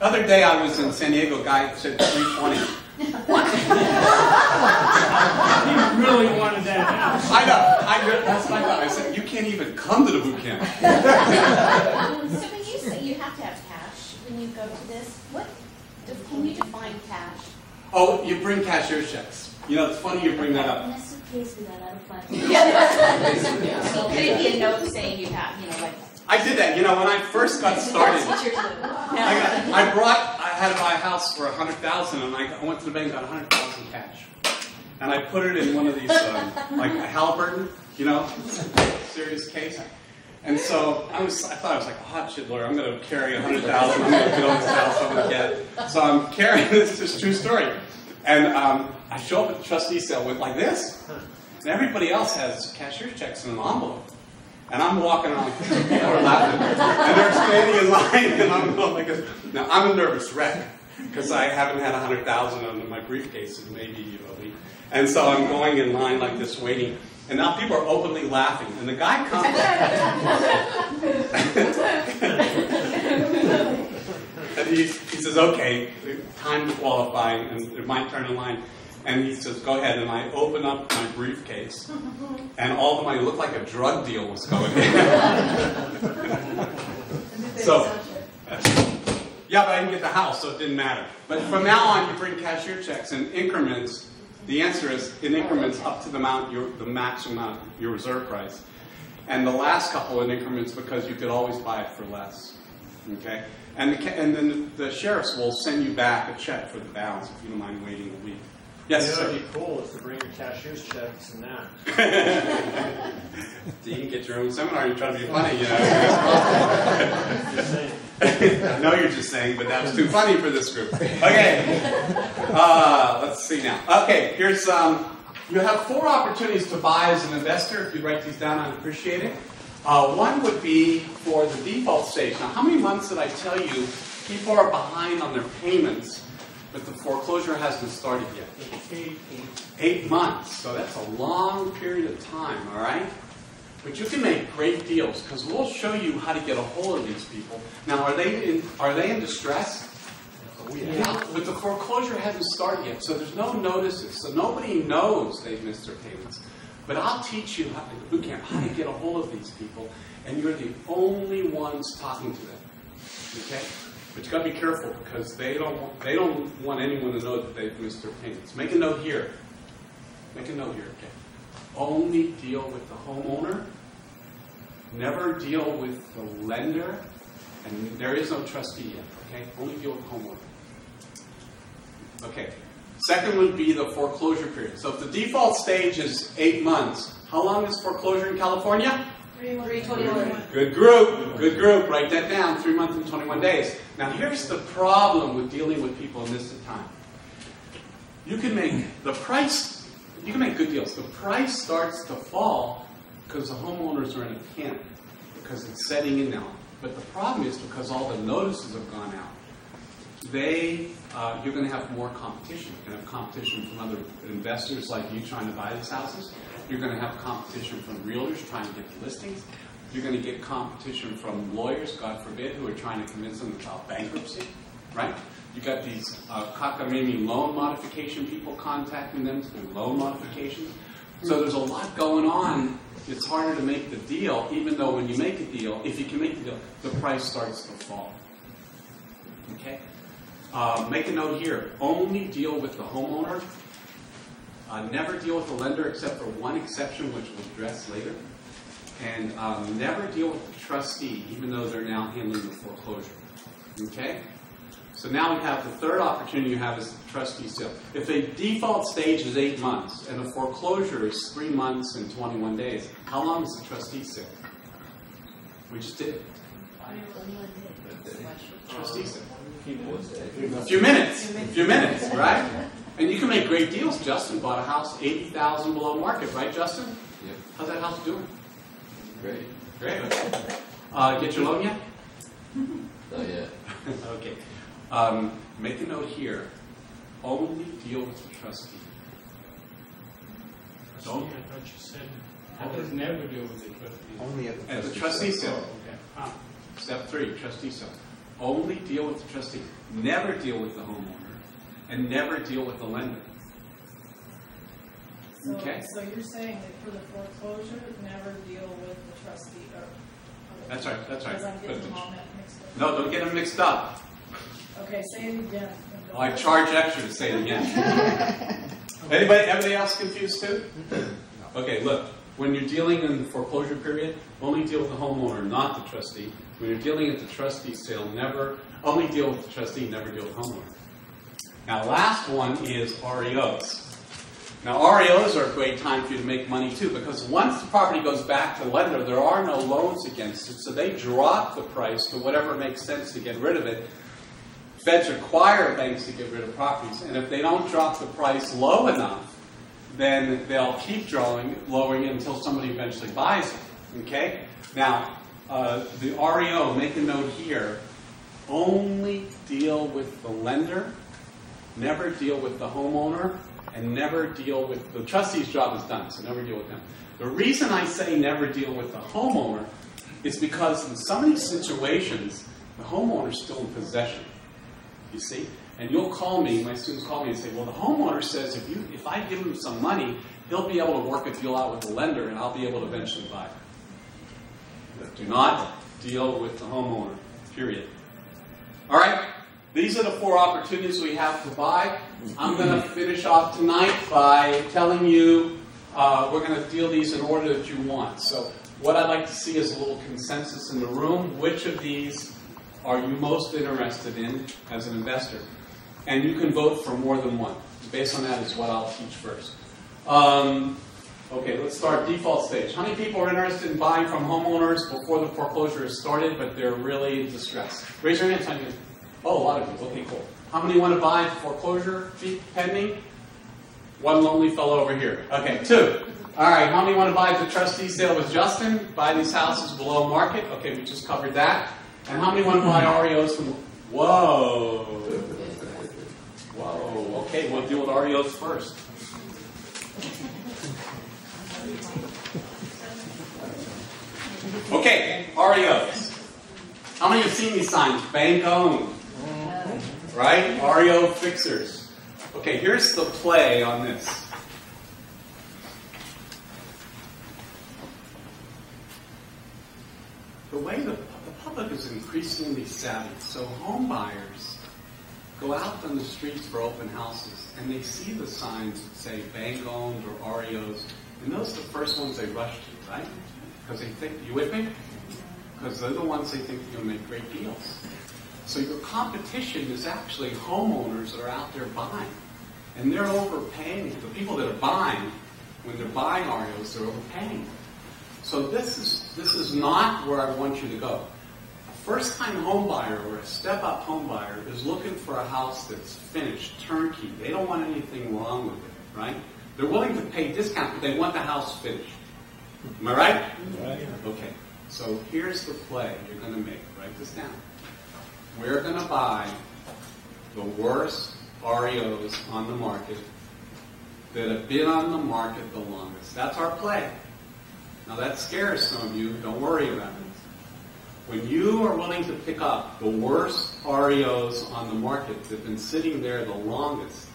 The other day I was in San Diego, a guy said 320. What? You really wanted that house. I know, that's what I thought. I said, you can't even come to the boot camp. So when you say you have to have cash when you go to this, can you define cash? Oh, you bring cashier's checks. You know, it's funny you bring that up. In a suitcase with that out of fun. So could it be a note saying you have, like... I did that, when I first got started. That's what you're doing. I had to buy a house for $100,000, and I went to the bank and got $100,000 cash. And I put it in one of these, like a Halliburton, serious case. And so I thought I was like a hot shit lawyer. I'm going to carry $100,000. I'm going to build this house. I'm going to get it. So I'm carrying this true story. And I show up at the trustee sale with like this. And everybody else has cashier's checks in an envelope. And I'm walking around, people are laughing, and they're standing in line, and I'm going like this. Now, I'm a nervous wreck, because I haven't had $100,000 under my briefcase in maybe a week. And so I'm going in line like this, waiting, and now people are openly laughing. And the guy comes and he says, okay, time to qualify, and it might turn in line. And he says, go ahead, and I open up my briefcase, and all the money looked like a drug deal was going in. So, yeah, but I didn't get the house, so it didn't matter. But from now on, you bring cashier checks in increments. The answer is in increments up to the maximum amount, your reserve price. And the last couple in increments because you could always buy it for less. Okay? And then the sheriffs will send you back a check for the balance if you don't mind waiting a week. Yes, It would be cool is to bring your cashier's checks and that. So you can get your own seminar. You're trying to be funny, Just saying. I know you're just saying, but that was too funny for this group. Okay. Let's see now. Okay, here's you have 4 opportunities to buy as an investor. If you write these down, I'd appreciate it. One would be for the default stage. Now, how many months did I tell you people are behind on their payments, but the foreclosure hasn't started yet? 8 months. So that's a long period of time, all right? But you can make great deals because we'll show you how to get a hold of these people. Now, are they in distress? Oh, yeah. But the foreclosure hasn't started yet, so there's no notices. So nobody knows they've missed their payments. But I'll teach you in the boot camp how to get a hold of these people, and you're the only ones talking to them. Okay? But you got to be careful because they don't want anyone to know that they've missed their payments. Make a note here. Make a note here, okay? Only deal with the homeowner. Never deal with the lender. And there is no trustee yet, okay? Only deal with the homeowner. Okay. Second would be the foreclosure period. So if the default stage is 8 months, how long is foreclosure in California? 321. Good group. Good group. Write that down. 3 months and 21 days. Now here's the problem with dealing with people in this time. You can make the price. You can make good deals. The price starts to fall because the homeowners are in a panic because it's setting in now. But the problem is because all the notices have gone out. You're going to have more competition. You're going to have competition from other investors like you trying to buy these houses. You're going to have competition from realtors trying to get the listings. You're going to get competition from lawyers, God forbid, who are trying to convince them to file bankruptcy, right? You got these cockamamie loan modification people contacting them to do loan modifications. So there's a lot going on. It's harder to make the deal, even though when you make a deal, if you can make the deal, the price starts to fall. Okay? Make a note here. Only deal with the homeowner. Never deal with the lender except for one exception, which we'll address later. And never deal with the trustee, even though they're now handling the foreclosure. Okay? So now we have the third opportunity you have is the trustee sale. If a default stage is 8 months and a foreclosure is 3 months and 21 days, how long is the trustee sale? We just did it. Trustee sale. A few minutes, right? And you can make great deals. Justin bought a house $80,000 below market, right, Justin? Yep. How's that house doing? Great. Great. Okay. Get your loan yet? Not yet. Okay. Make a note here. Only deal with the trustee. Don't. I thought you said that does never deal with the trustee. Only at the trustee sale. Okay. Step 3, trustee sale. Only deal with the trustee. Never deal with the homeowner, and never deal with the lender. So, Okay. So you're saying that for the foreclosure, never deal with the trustee or. That's right. That's right. Because I'm getting them all mixed up. No, don't get them mixed up. Okay, say it again. I charge extra to say it again. Everybody else confused too? Okay, look. When you're dealing in the foreclosure period, only deal with the homeowner, not the trustee. When you're dealing at the trustee sale, only deal with the trustee, never deal with the homeowner. Now, last one is REOs. Now, REOs are a great time for you to make money too, because once the property goes back to the lender, there are no loans against it, so they drop the price to whatever makes sense to get rid of it. Feds require banks to get rid of properties, and if they don't drop the price low enough, then they'll keep lowering it until somebody eventually buys it. Okay? Now, the REO, make a note here, only deal with the lender, never deal with the homeowner, and never deal with, the trustee's job is done, so never deal with them. The reason I say never deal with the homeowner is because in some of these situations, the homeowner's still in possession. You see? And you'll call me, my students call me and say, well, the homeowner says if I give him some money, he'll be able to work a deal out with the lender and I'll be able to eventually buy it. Do not deal with the homeowner, period. All right? These are the 4 opportunities we have to buy. I'm going to finish off tonight by telling you we're going to deal these in order that you want. So what I'd like to see is a little consensus in the room. Which of these are you most interested in as an investor? And you can vote for more than one. Based on that is what I'll teach first. Okay, let's start default stage. How many people are interested in buying from homeowners before the foreclosure is started, but they're really in distress? Raise your hand. Oh, a lot of people. Okay, cool. How many want to buy foreclosure pending? One lonely fellow over here. Okay, 2. All right, how many want to buy the trustee sale with Justin? Buy these houses below market? Okay, we just covered that. And how many want to buy REOs from... Whoa. Whoa. Okay, we'll deal with REOs first. Okay, REOs. How many have seen these signs? Bank owned. Right? REO fixers. Okay, here's the play on this. The way the public is increasingly savvy, so home buyers go out on the streets for open houses and they see the signs that say bank owned or REOs, and those are the first ones they rush to, right? Because they think, you with me? Because they're the ones they think are going to make great deals. So your competition is actually homeowners that are out there buying. And they're overpaying. The people that are buying, when they're buying REOs, they're overpaying. So this is not where I want you to go. A first-time home buyer or a step-up home buyer is looking for a house that's finished, turnkey. They don't want anything wrong with it, right? They're willing to pay discount, but they want the house finished. Am I right? Right. Okay. So here's the play you're going to make. Write this down. We're going to buy the worst REOs on the market that have been on the market the longest. That's our play. Now that scares some of you. Don't worry about it. When you are willing to pick up the worst REOs on the market that have been sitting there the longest,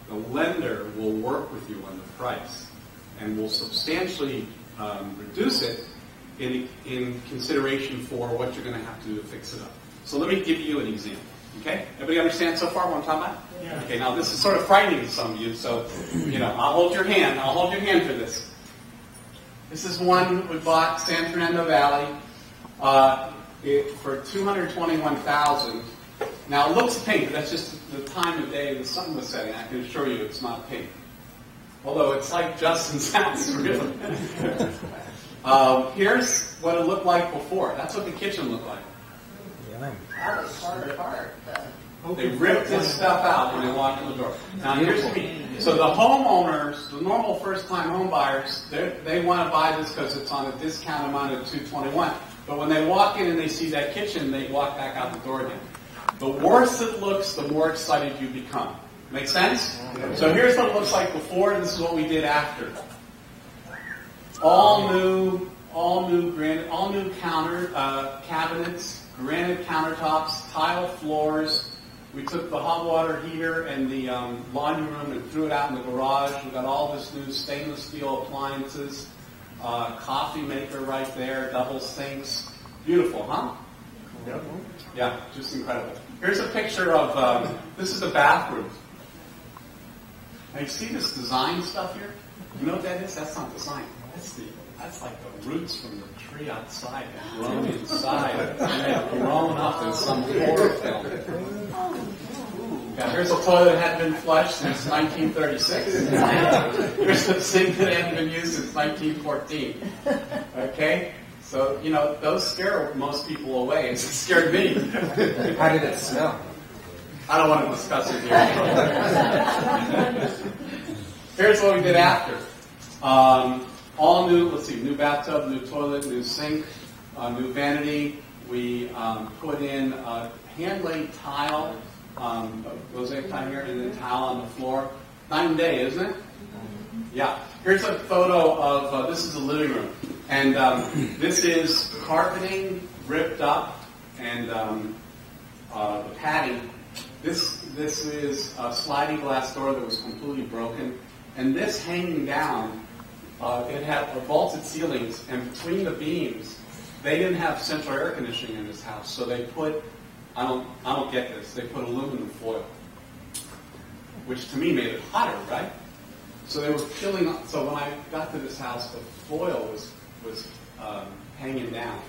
the lender will work with you on the price and will substantially reduce it in consideration for what you're going to have to do to fix it up. So let me give you an example. Okay? Everybody understand so far what I'm talking about? Yeah. Okay, now this is sort of frightening to some of you, so, I'll hold your hand. I'll hold your hand for this. This is one we bought, San Fernando Valley, for $221,000. Now it looks pink, but that's just the time of day the sun was setting. I can assure you it's not pink. Although it's like Justin's house, really. Here's what it looked like before. That's what the kitchen looked like. That was far apart. They ripped this stuff out when they walked in the door. Now here's me. So the homeowners, the normal first-time home buyers, they want to buy this because it's on a discount amount of $221. But when they walk in and they see that kitchen, they walk back out the door again. The worse it looks, the more excited you become. Make sense? So here's what it looks like before, and this is what we did after. All new granite, all new counter cabinets, granite countertops, tile floors. We took the hot water heater and the laundry room and threw it out in the garage. We got all this new stainless steel appliances, coffee maker right there, double sinks. Beautiful, huh? Yep. Yeah, just incredible. Here's a picture of, this is a bathroom. Now you see this design stuff here? You know what that is? That's not design. That's like the roots from the tree outside that grown inside and have grown up in some horror film. Yeah, here's a toilet that hadn't been flushed since 1936. Here's a sink that hadn't been used since 1914. Okay? So, you know, those scare most people away. It scared me. How did it smell? I don't want to discuss it here. Here's what we did after. All new, let's see, new bathtub, new toilet, new sink, new vanity. We put in hand-laid tile, mosaic tile here, and then tile on the floor. Night and day, isn't it? Yeah. Here's a photo of, this is the living room. And this is carpeting ripped up and the padding. This is a sliding glass door that was completely broken. And this hanging down, it had vaulted ceilings, and between the beams, they didn't have central air conditioning in this house, so they put, I don't get this, they put aluminum foil, which to me made it hotter, right? So they were peeling up, so when I got to this house, the foil was hanging down.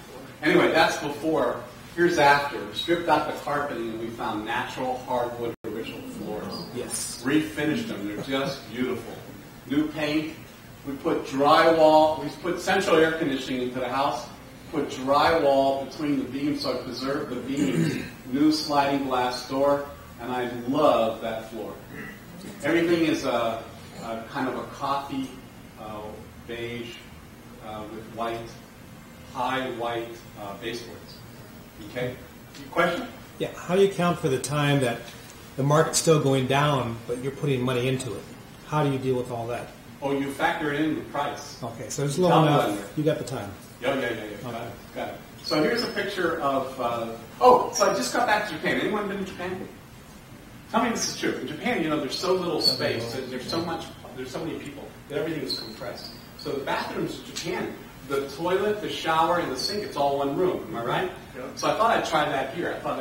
Anyway, that's before. Here's after. We stripped out the carpeting and we found natural hardwood original floors. Yes. Refinished them. They're just beautiful. New paint. We put drywall. We put central air conditioning into the house. Put drywall between the beams so I preserved the beams. New sliding glass door. And I love that floor. Everything is a kind of a coffee beige with white, high white baseboards. Okay? Question? Yeah. How do you account for the time that the market's still going down, but you're putting money into it? How do you deal with all that? Oh, you factor in the price. Okay, so it's low enough. You got the time. Yeah. Okay. Got it. So here's a picture of. So I just got back to Japan. Anyone been in Japan? Tell me this is true. In Japan, you know, there's so little space. There's so many people that everything is compressed. So the bathrooms in Japan, the toilet, the shower, and the sink, it's all one room. Am I right? Yep. So I thought I'd try that here. I thought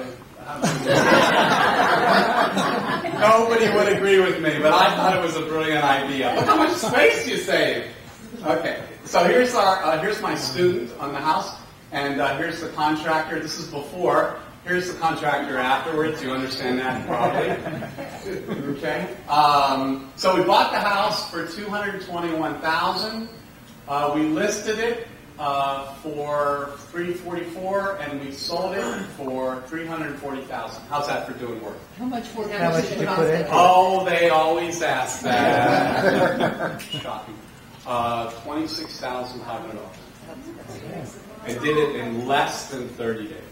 nobody would agree with me, but I thought it was a brilliant idea. Look how much space you save. Okay, so here's my student on the house, and here's the contractor. This is before. Here's the contractor afterwards. You understand that probably. Okay. So we bought the house for $221,000. We listed it for $344,000, and we sold it for $340,000. How's that for doing work? How much did you put in? Oh, they always ask that. Shocking. $26,500. I did it in less than 30 days.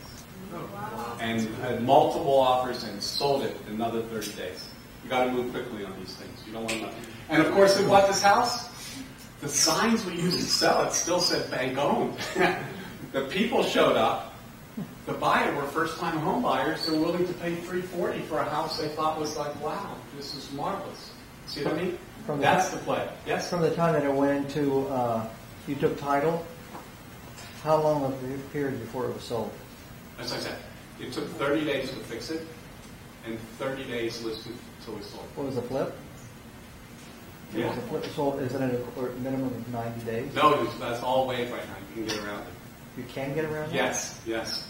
And had multiple offers and sold it in another 30 days. You got to move quickly on these things. You don't want to. And of course, we bought this house. The signs we used to sell it still said bank owned. The people showed up. The buyer were first-time home buyers. They're willing to pay $340,000 for a house they thought was like, wow, this is marvelous. See what I mean? That's the play. Yes. From the time that it went into, you took title. How long of a period before it was sold? As I said, it took 30 days to fix it, and 30 days listed until we sold it. What was the flip? Yeah. Was the flip sold? Is it a minimum of 90 days? No, that's all waived right now. You can get around it. You can get around it? Yes,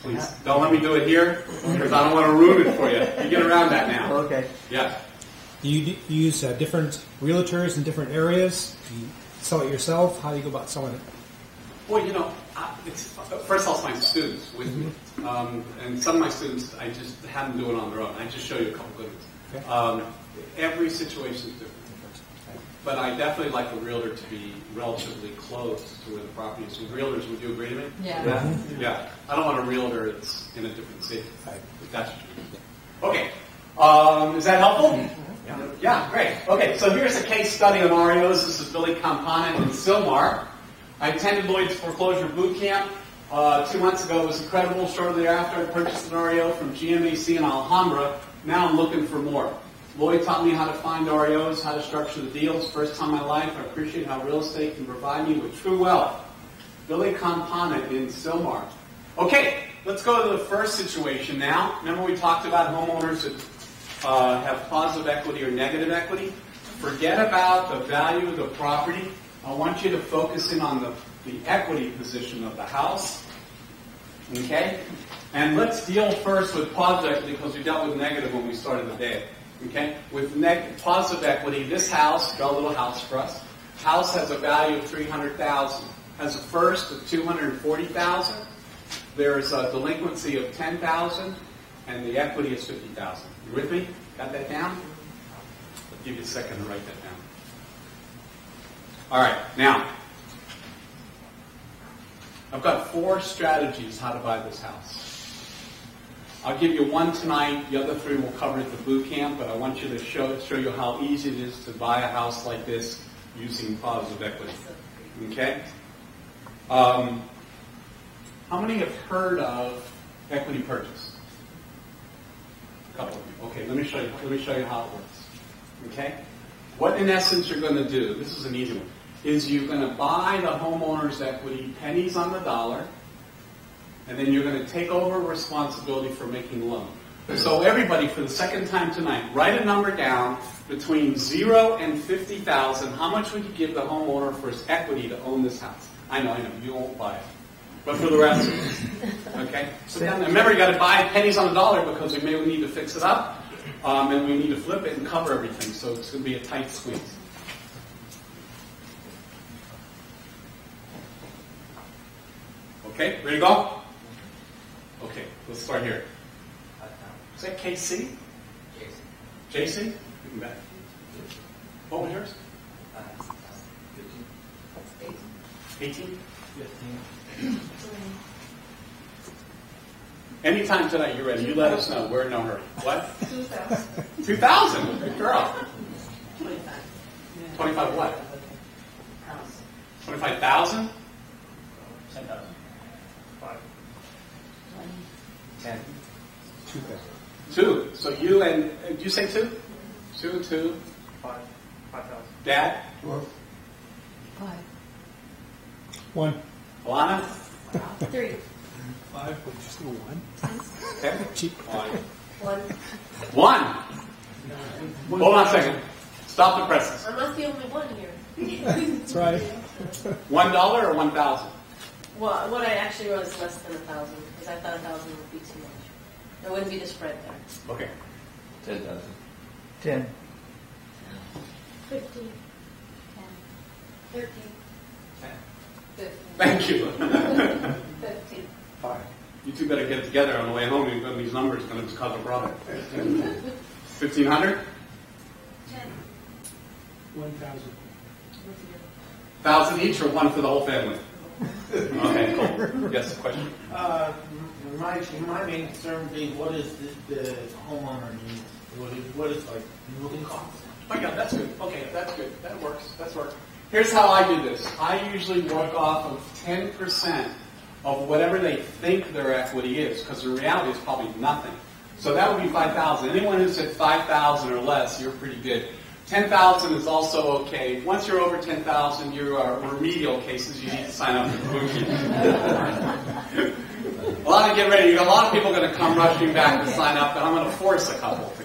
please. Don't let me do it here, because I don't want to ruin it for you. You get around that now. Okay. Yeah. Do you use different realtors in different areas? Do you sell it yourself? How do you go about selling it? Well, you know, first of all, it's my students with me. And some of my students, I just have them do it on their own. I just show you a couple good ones. Okay. Every situation is different. But I definitely like the realtor to be relatively close to where the property is. So realtors, would you agree to me? Yeah. Yeah. I don't want a realtor that's in a different city. If that's what you mean. Okay. Is that helpful? Yeah, great. Okay, so here's a case study on REOs. This is Billy Campana in Sylmar. I attended Lloyd's Foreclosure Boot Camp. 2 months ago. It was incredible. Shortly after, I purchased an REO from GMAC in Alhambra. Now I'm looking for more. Lloyd taught me how to find REOs, how to structure the deals. First time in my life, I appreciate how real estate can provide me with true wealth. Billy Campana in Silmar. Okay, let's go to the first situation now. Remember we talked about homeowners that have positive equity or negative equity? Forget about the value of the property. I want you to focus in on the equity position of the house. Okay? And let's deal first with positive equity because we dealt with negative when we started the day. Okay? With positive equity, this house, got a little house for us. House has a value of $300,000. Has a first of $240,000. There's a delinquency of $10,000, and the equity is $50,000. You with me? Got that down? I'll give you a second to write that down. All right, now I've got 4 strategies how to buy this house. I'll give you one tonight. The other 3 will cover at the boot camp, but I want you to show you how easy it is to buy a house like this using positive equity. Okay? How many have heard of equity purchase? A couple of you. Okay, let me show you how it works. Okay? What in essence you're going to do, this is an easy one, is you're going to buy the homeowner's equity pennies on the dollar, and then you're going to take over responsibility for making the loan. So everybody, for the second time tonight, write a number down between 0 and $50,000. How much would you give the homeowner for his equity to own this house? I know, you won't buy it. But for the rest of us, okay? So then, remember, you got to buy pennies on the dollar because we may need to fix it up, and we need to flip it and cover everything. So it's going to be a tight squeeze. Okay, ready to go? Okay, let's start here. Is that KC? JC? You can bet. What was yours? 18? 15. Anytime tonight you're ready, you let us know. We're in no hurry. What? 2,000. 2,000? Good girl. 25. 25 what? 25,000? 10,000. 5. 10. 2. So you and, did you say 2? 2. 5. 5,000. Dad? 5. 1. Alana? 3. 5. Just a 1. Okay. Cheap. 1. 1. Hold on a second. Stop the presses. I'm not the only one here. That's right. $1 or 1,000? Well, what I actually wrote is less than 1,000 because I thought 1,000 would be too much. There wouldn't be the spread there. Okay. 10,000. 10. 15. 10. 13. 15. Thank you. 15. 5. You two better get it together on the way home. You've got these numbers going to cause a problem. 1,500? 10. 1,000. 1,000 each or 1 for the whole family? Okay, cool. Yes, question? My main concern would be what is the homeowner need? What is like moving costs? Oh yeah, that's good. Okay, that's good. That works. That's work. Here's how I do this. I usually work off of 10% of whatever they think their equity is, because in reality it's probably nothing. So that would be 5,000. Anyone who's at 5,000 or less, you're pretty good. 10,000 is also okay. Once you're over 10,000, you are remedial cases. You need to sign up for the boot camp. A lot of get ready. A lot of people are going to come rushing back to sign up, and I'm going to force a couple to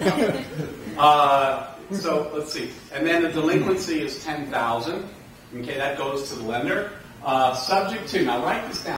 come. So let's see. And then the delinquency is 10,000. Okay, that goes to the lender. Subject to. Now write this down.